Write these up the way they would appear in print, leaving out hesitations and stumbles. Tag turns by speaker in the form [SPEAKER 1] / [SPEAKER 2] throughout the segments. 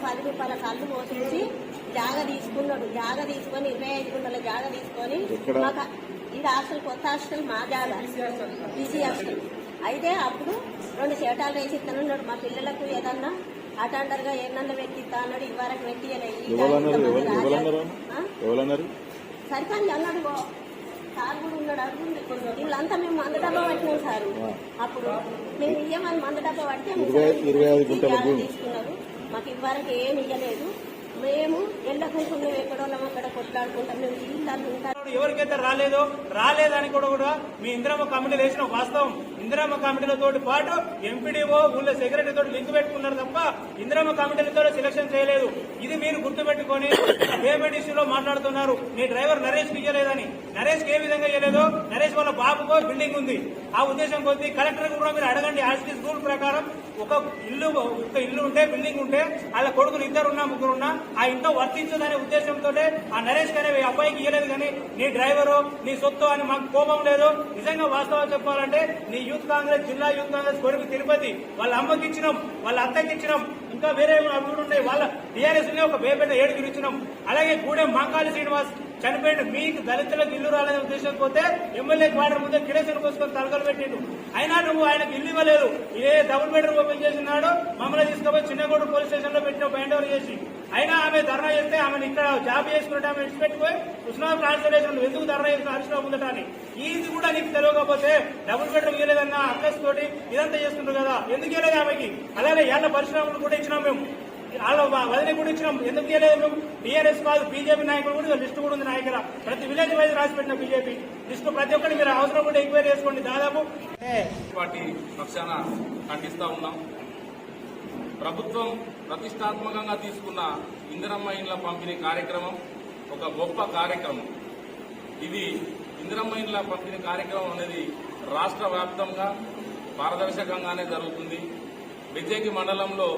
[SPEAKER 1] 10 రూపాయల కళ్ళు పోసేసి జాగా తీసుకున్నాడు. జాగా తీసుకొని 25 గుంటల జాగా తీసుకొని మాకు ఇది హాస్టల్, కొత్త హాస్టల్ మా జాగా బీసీ హాస్టల్ అయితే అప్పుడు 2 చేటాలు వేసి ఇస్తానన్నాడు. మా పిల్లలకు ఏదన్నా అటెండర్గా ఏమన్నా వ్యక్తిస్తా అన్నాడు. ఇవరకు వ్యక్తియలేదు. సరికాని అన్నాడు. సార్ కూడా ఉన్నాడు. అడుగుంది వీళ్ళంతా మేము మంద డబ్బా పట్టినాం సార్. అప్పుడు మేము ఇయ్యమని మంద డబ్బా పట్టే తీసుకున్నారు. మాకు ఇవ్వరకు ఏమి ఇయ్యలేదు. మేము ఎండకుంటున్నాం, ఎక్కడోళ్ళం అక్కడ కొట్లాడుకుంటాం. మేము ఇల్లు ఉంటాం.
[SPEAKER 2] ఎవరికైతే రాలేదని కూడా మీ ఇందిరమ్మ కమిటీలు వేసిన వాస్తవం. ఇందిరమ్మ కమిటీలతో పాటు ఎంపీడీఓ ఊళ్ళో సెక్రటరీ తోటి లింక్ పెట్టుకున్నారు తప్ప ఇందిరమ్మ కమిటీలతో సెలక్షన్ చేయలేదు. ఇది మీరు గుర్తుపెట్టుకుని పేమెంట్ ఇష్యూలో మాట్లాడుతున్నారు. నీ డ్రైవర్ నరేష్ కి ఇయ్యలేదని. నరేష్ కి ఏ విధంగా ఇయ్యలేదో, నరేష్ వాళ్ళ బాబుకో బిల్డింగ్ ఉంది. ఆ ఉద్దేశం కొద్దీ కలెక్టర్ కూడా మీరు అడగండి. యాసిటీస్ రూల్ ప్రకారం ఒక ఇల్లు ఉంటే, బిల్డింగ్ ఉంటే వాళ్ళ కొడుకులు 2 ఉన్నా 3 ఉన్నా ఆ ఇంట్లో వర్తించదనే ఉద్దేశంతో ఆ నరేష్ అనే అబ్బాయికి ఇయ్యలేదు. కానీ నీ డ్రైవరు, నీ సొత్తు అని మాకు కోపం లేదు. నిజంగా వాస్తవం చెప్పాలంటే నీ యూత్ కాంగ్రెస్, జిల్లా యూత్ కాంగ్రెస్ కొడుకు తిరుపతి వాళ్ళ అమ్మకి ఇచ్చినాం, వాళ్ళ అత్తకి ఇచ్చినాం, ఇంకా వేరే అభివృద్ధి ఉన్నాయి. వాళ్ళ టీఆర్ఎస్ ఒక బేపేట 7 ఇచ్చినాం. అలాగే గూడెం మాంకాళి శ్రీనివాస్ చనిపోయింది. మీకు దళితులకు ఇల్లు రాలనే ఉద్దేశం పోతే ఎమ్మెల్యే క్వార్టర్ ముందే కిరేసన్ కోసుకొని తలకలు పెట్టిండు. అయినా నువ్వు ఆయనకు ఇల్లు ఇవ్వలేదు. ఏ డబుల్ బెడ్రూమ్ ఓపెన్ చేసినాడు. మమ్మల్ని తీసుకుపోయి చిన్నగూడ పోలీస్ స్టేషన్ లో పెట్టిన బైండ్ ఓవర్ చేసి. అయినా ఆమె ధర్నా చేస్తే ఆమెను ఇక్కడ జాబ్ చేసుకుంటే ఆమె ఇచ్చిపెట్టిపోయి ఉస్మాన్ ట్రాన్స్పోర్టేషన్ ఎందుకు ధర్నా చేసిన హరీష్రావు ముందటాన్ని. ఇది కూడా నీకు తెలియకపోతే డబుల్ బెడ్రూమ్ ఇవ్వలేదన్న అక్కస్ తోటి ఇదంతా చేస్తుంటారు కదా. ఎందుకు ఇవ్వలేదు ఆమెకి? అలాగే ఏళ్ల పరిశ్రమలు కూడా ఇచ్చినాం మేము. వాళ్ళ వదిలి కూడా ఇచ్చినాం. ఎందుకు ఇవ్వలేదు మేము? టీఆర్ఎస్ కాదు, బీజేపీ నాయకులు కూడా లిస్టు కూడా ఉంది. నాయకుల ప్రతి విలేజ్ వైజ్ రాసి పెట్టిన బీజేపీ లిస్టు ప్రతి ఒక్కటి మీరు అవసరం కూడా ఎంక్వైరీ చేసుకోండి. దాదాపు
[SPEAKER 3] పార్టీ పక్షాన ఖండిస్తా ఉన్నాం. ప్రభుత్వం ప్రతిష్టాత్మకంగా తీసుకున్న ఇందిరమ్మ ఇండ్ల పంపిణీ కార్యక్రమం ఒక గొప్ప కార్యక్రమం. ఇది ఇందిరమ్మ ఇండ్ల పంపిణీ కార్యక్రమం అనేది రాష్ట్ర వ్యాప్తంగా పారదర్శకంగానే జరుగుతుంది. బెజ్జంకి మండలంలో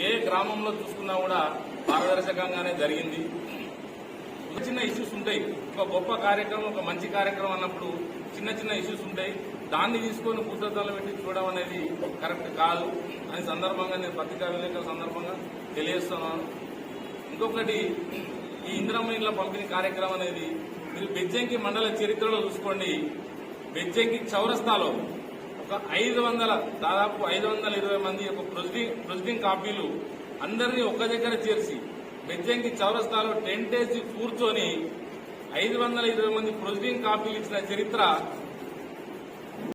[SPEAKER 3] ఏ గ్రామంలో చూసుకున్నా కూడా పారదర్శకంగానే జరిగింది. చిన్న ఇష్యూస్ ఉంటాయి. ఒక గొప్ప కార్యక్రమం, ఒక మంచి కార్యక్రమం అన్నప్పుడు చిన్న చిన్న ఇష్యూస్ ఉంటాయి. దాన్ని తీసుకొని భూతద్దాలు పెట్టి చూడడం అనేది కరెక్ట్ కాదు అని సందర్భంగా నేను పత్రికా విలేకరుల సందర్భంగా తెలియజేస్తున్నాను. ఇంకొకటి, ఈ ఇందిరమ్మ ఇండ్ల పంపిణీ కార్యక్రమం అనేది మీరు బెజ్జంకి మండల చరిత్రలో చూసుకోండి. బెజ్జంకి చౌరస్తాలో ఒక దాదాపు 520 మంది ఒక ప్రొసీడింగ్ కాపీలు అందరినీ ఒక్క దగ్గర చేర్చి బెజ్జంకి చౌరస్తాలో టెంట్ వేసి కూర్చొని 520 మంది ప్రొసీడింగ్ కాపీలు ఇచ్చిన చరిత్ర